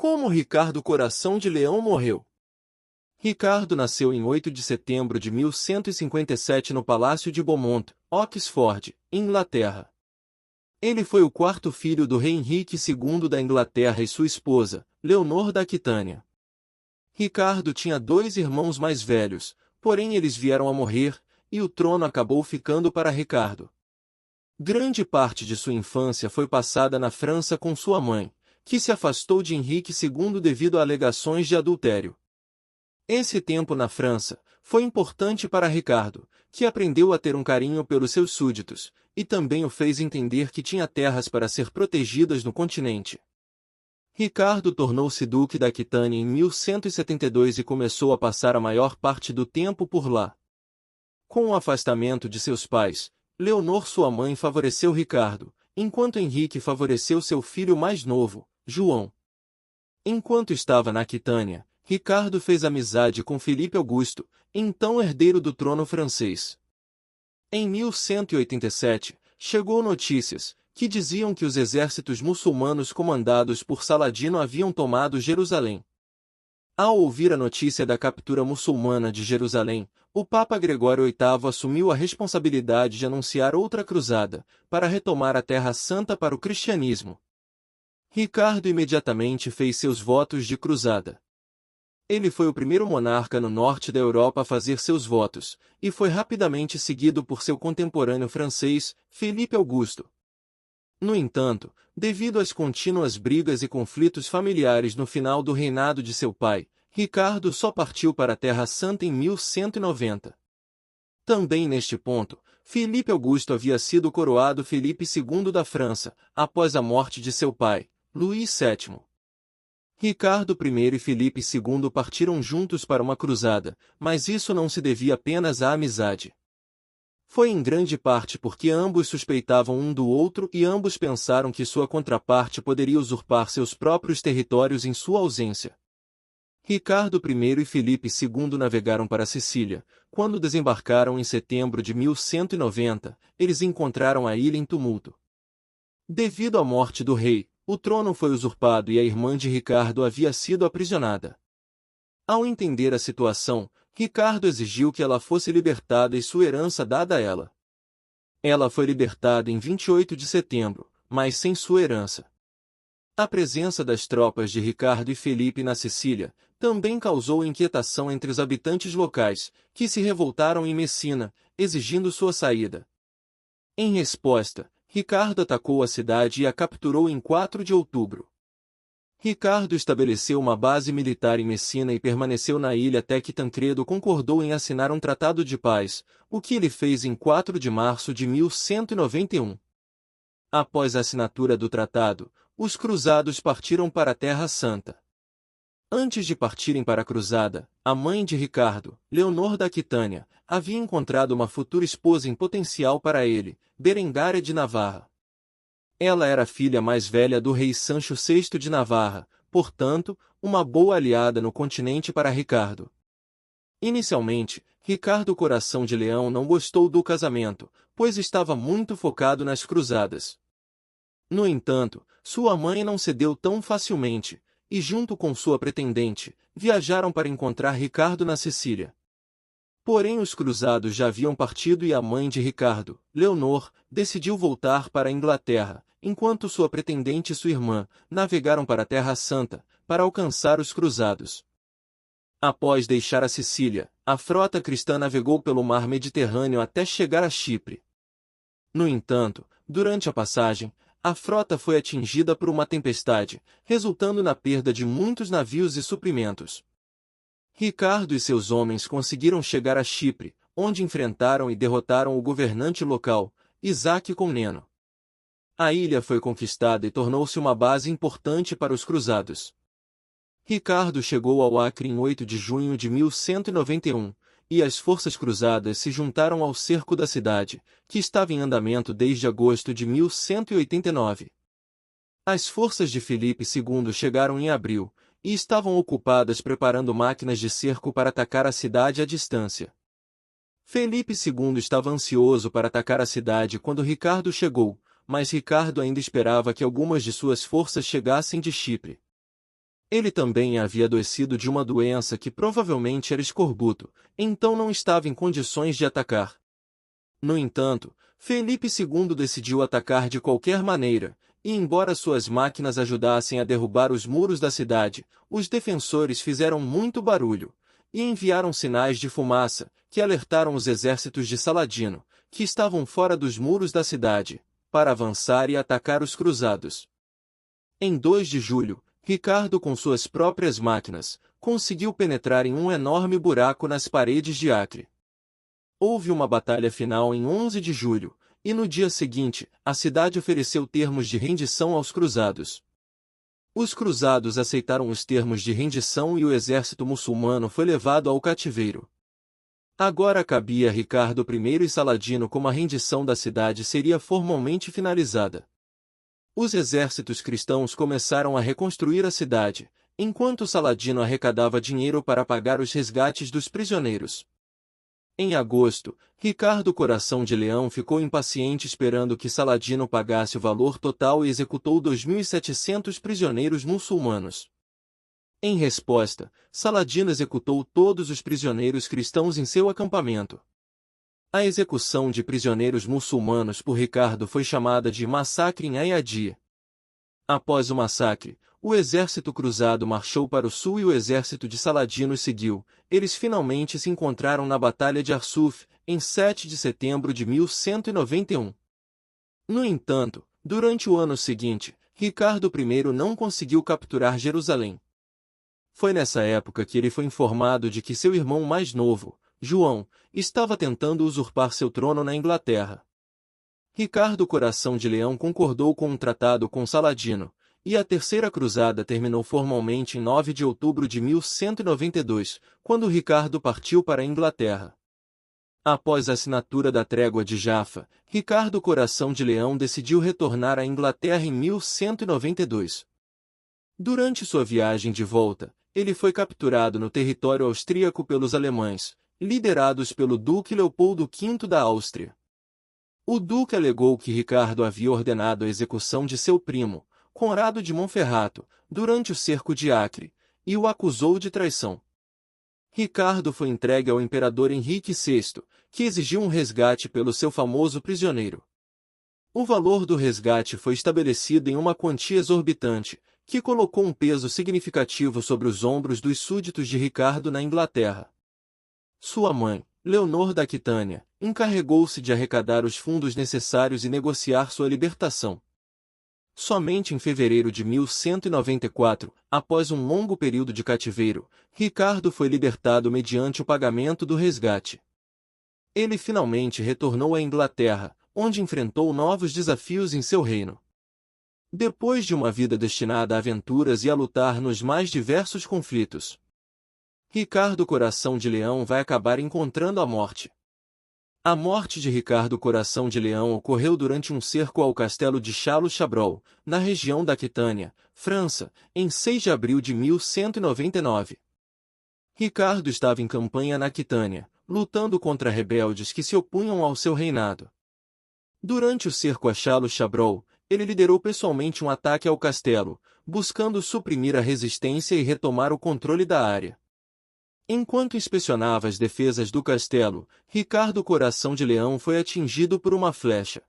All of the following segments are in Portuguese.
Como Ricardo Coração de Leão morreu? Ricardo nasceu em 8 de setembro de 1157 no Palácio de Beaumont, Oxford, Inglaterra. Ele foi o quarto filho do rei Henrique II da Inglaterra e sua esposa, Leonor da Aquitânia. Ricardo tinha dois irmãos mais velhos, porém eles vieram a morrer, e o trono acabou ficando para Ricardo. Grande parte de sua infância foi passada na França com sua mãe, que se afastou de Henrique II devido a alegações de adultério. Esse tempo na França foi importante para Ricardo, que aprendeu a ter um carinho pelos seus súditos, e também o fez entender que tinha terras para ser protegidas no continente. Ricardo tornou-se duque da Aquitânia em 1172 e começou a passar a maior parte do tempo por lá. Com o afastamento de seus pais, Leonor sua mãe favoreceu Ricardo, enquanto Henrique favoreceu seu filho mais novo, João. Enquanto estava na Aquitânia, Ricardo fez amizade com Filipe Augusto, então herdeiro do trono francês. Em 1187, chegou notícias que diziam que os exércitos muçulmanos comandados por Saladino haviam tomado Jerusalém. Ao ouvir a notícia da captura muçulmana de Jerusalém, o Papa Gregório VIII assumiu a responsabilidade de anunciar outra cruzada, para retomar a Terra Santa para o cristianismo. Ricardo imediatamente fez seus votos de cruzada. Ele foi o primeiro monarca no norte da Europa a fazer seus votos, e foi rapidamente seguido por seu contemporâneo francês, Filipe Augusto. No entanto, devido às contínuas brigas e conflitos familiares no final do reinado de seu pai, Ricardo só partiu para a Terra Santa em 1190. Também neste ponto, Filipe Augusto havia sido coroado Filipe II da França, após a morte de seu pai, Luís VII. Ricardo I e Filipe II partiram juntos para uma cruzada, mas isso não se devia apenas à amizade. Foi em grande parte porque ambos suspeitavam um do outro e ambos pensaram que sua contraparte poderia usurpar seus próprios territórios em sua ausência. Ricardo I e Filipe II navegaram para a Sicília. Quando desembarcaram em setembro de 1190, eles encontraram a ilha em tumulto. Devido à morte do rei, o trono foi usurpado e a irmã de Ricardo havia sido aprisionada. Ao entender a situação, Ricardo exigiu que ela fosse libertada e sua herança dada a ela. Ela foi libertada em 28 de setembro, mas sem sua herança. A presença das tropas de Ricardo e Felipe na Sicília também causou inquietação entre os habitantes locais, que se revoltaram em Messina, exigindo sua saída. Em resposta, Ricardo atacou a cidade e a capturou em 4 de outubro. Ricardo estabeleceu uma base militar em Messina e permaneceu na ilha até que Tancredo concordou em assinar um tratado de paz, o que ele fez em 4 de março de 1191. Após a assinatura do tratado, os cruzados partiram para a Terra Santa. Antes de partirem para a cruzada, a mãe de Ricardo, Leonor da Aquitânia, havia encontrado uma futura esposa em potencial para ele, Berengária de Navarra. Ela era a filha mais velha do rei Sancho VI de Navarra, portanto, uma boa aliada no continente para Ricardo. Inicialmente, Ricardo Coração de Leão não gostou do casamento, pois estava muito focado nas cruzadas. No entanto, sua mãe não cedeu tão facilmente, e junto com sua pretendente, viajaram para encontrar Ricardo na Sicília. Porém os cruzados já haviam partido e a mãe de Ricardo, Leonor, decidiu voltar para a Inglaterra, enquanto sua pretendente e sua irmã navegaram para a Terra Santa, para alcançar os cruzados. Após deixar a Sicília, a frota cristã navegou pelo mar Mediterrâneo até chegar a Chipre. No entanto, durante a passagem, a frota foi atingida por uma tempestade, resultando na perda de muitos navios e suprimentos. Ricardo e seus homens conseguiram chegar a Chipre, onde enfrentaram e derrotaram o governante local, Isaac Comneno. A ilha foi conquistada e tornou-se uma base importante para os cruzados. Ricardo chegou ao Acre em 8 de junho de 1191, e as forças cruzadas se juntaram ao cerco da cidade, que estava em andamento desde agosto de 1189. As forças de Filipe II chegaram em abril, e estavam ocupadas preparando máquinas de cerco para atacar a cidade à distância. Felipe II estava ansioso para atacar a cidade quando Ricardo chegou, mas Ricardo ainda esperava que algumas de suas forças chegassem de Chipre. Ele também havia adoecido de uma doença que provavelmente era escorbuto, então não estava em condições de atacar. No entanto, Felipe II decidiu atacar de qualquer maneira, e embora suas máquinas ajudassem a derrubar os muros da cidade, os defensores fizeram muito barulho, e enviaram sinais de fumaça, que alertaram os exércitos de Saladino, que estavam fora dos muros da cidade, para avançar e atacar os cruzados. Em 2 de julho, Ricardo com suas próprias máquinas, conseguiu penetrar em um enorme buraco nas paredes de Acre. Houve uma batalha final em 11 de julho, e no dia seguinte, a cidade ofereceu termos de rendição aos cruzados. Os cruzados aceitaram os termos de rendição e o exército muçulmano foi levado ao cativeiro. Agora cabia a Ricardo I e Saladino como a rendição da cidade seria formalmente finalizada. Os exércitos cristãos começaram a reconstruir a cidade, enquanto Saladino arrecadava dinheiro para pagar os resgates dos prisioneiros. Em agosto, Ricardo Coração de Leão ficou impaciente esperando que Saladino pagasse o valor total e executou 2.700 prisioneiros muçulmanos. Em resposta, Saladino executou todos os prisioneiros cristãos em seu acampamento. A execução de prisioneiros muçulmanos por Ricardo foi chamada de Massacre em Ayadia. Após o massacre, o exército cruzado marchou para o sul e o exército de Saladino seguiu. Eles finalmente se encontraram na Batalha de Arsuf, em 7 de setembro de 1191. No entanto, durante o ano seguinte, Ricardo I não conseguiu capturar Jerusalém. Foi nessa época que ele foi informado de que seu irmão mais novo, João, estava tentando usurpar seu trono na Inglaterra. Ricardo Coração de Leão concordou com um tratado com Saladino, e a Terceira Cruzada terminou formalmente em 9 de outubro de 1192, quando Ricardo partiu para a Inglaterra. Após a assinatura da Trégua de Jaffa, Ricardo Coração de Leão decidiu retornar à Inglaterra em 1192. Durante sua viagem de volta, ele foi capturado no território austríaco pelos alemães, liderados pelo Duque Leopoldo V da Áustria. O duque alegou que Ricardo havia ordenado a execução de seu primo, Conrado de Monferrato, durante o cerco de Acre, e o acusou de traição. Ricardo foi entregue ao imperador Henrique VI, que exigiu um resgate pelo seu famoso prisioneiro. O valor do resgate foi estabelecido em uma quantia exorbitante, que colocou um peso significativo sobre os ombros dos súditos de Ricardo na Inglaterra. Sua mãe, Leonor da Aquitânia, encarregou-se de arrecadar os fundos necessários e negociar sua libertação. Somente em fevereiro de 1194, após um longo período de cativeiro, Ricardo foi libertado mediante o pagamento do resgate. Ele finalmente retornou à Inglaterra, onde enfrentou novos desafios em seu reino. Depois de uma vida destinada a aventuras e a lutar nos mais diversos conflitos, Ricardo Coração de Leão vai acabar encontrando a morte. A morte de Ricardo Coração de Leão ocorreu durante um cerco ao castelo de Châlons-Chabrol, na região da Aquitânia, França, em 6 de abril de 1199. Ricardo estava em campanha na Aquitânia, lutando contra rebeldes que se opunham ao seu reinado. Durante o cerco a Châlons-Chabrol, ele liderou pessoalmente um ataque ao castelo, buscando suprimir a resistência e retomar o controle da área. Enquanto inspecionava as defesas do castelo, Ricardo Coração de Leão foi atingido por uma flecha.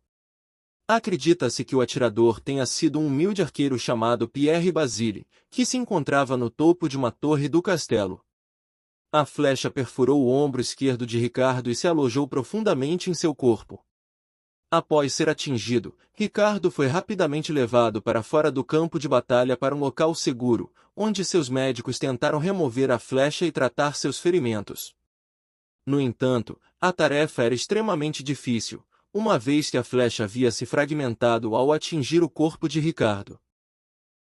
Acredita-se que o atirador tenha sido um humilde arqueiro chamado Pierre Basile, que se encontrava no topo de uma torre do castelo. A flecha perfurou o ombro esquerdo de Ricardo e se alojou profundamente em seu corpo. Após ser atingido, Ricardo foi rapidamente levado para fora do campo de batalha para um local seguro, onde seus médicos tentaram remover a flecha e tratar seus ferimentos. No entanto, a tarefa era extremamente difícil, uma vez que a flecha havia se fragmentado ao atingir o corpo de Ricardo.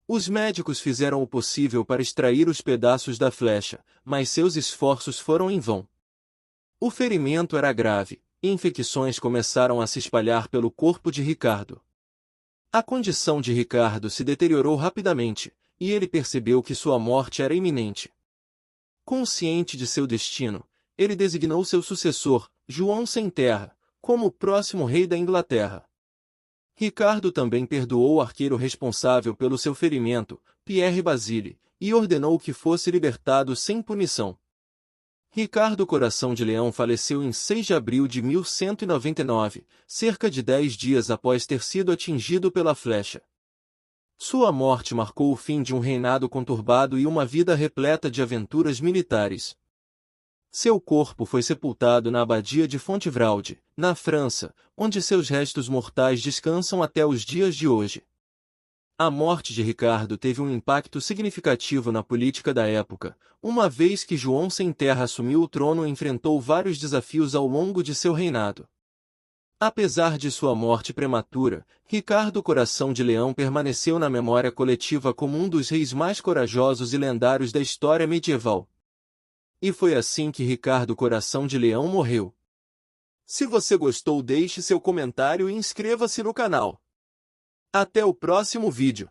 Os médicos fizeram o possível para extrair os pedaços da flecha, mas seus esforços foram em vão. O ferimento era grave, e infecções começaram a se espalhar pelo corpo de Ricardo. A condição de Ricardo se deteriorou rapidamente, e ele percebeu que sua morte era iminente. Consciente de seu destino, ele designou seu sucessor, João Sem Terra, como o próximo rei da Inglaterra. Ricardo também perdoou o arqueiro responsável pelo seu ferimento, Pierre Basile, e ordenou que fosse libertado sem punição. Ricardo Coração de Leão faleceu em 6 de abril de 1199, cerca de 10 dias após ter sido atingido pela flecha. Sua morte marcou o fim de um reinado conturbado e uma vida repleta de aventuras militares. Seu corpo foi sepultado na abadia de Fontevraud, na França, onde seus restos mortais descansam até os dias de hoje. A morte de Ricardo teve um impacto significativo na política da época, uma vez que João Sem Terra assumiu o trono e enfrentou vários desafios ao longo de seu reinado. Apesar de sua morte prematura, Ricardo Coração de Leão permaneceu na memória coletiva como um dos reis mais corajosos e lendários da história medieval. E foi assim que Ricardo Coração de Leão morreu. Se você gostou, deixe seu comentário e inscreva-se no canal. Até o próximo vídeo.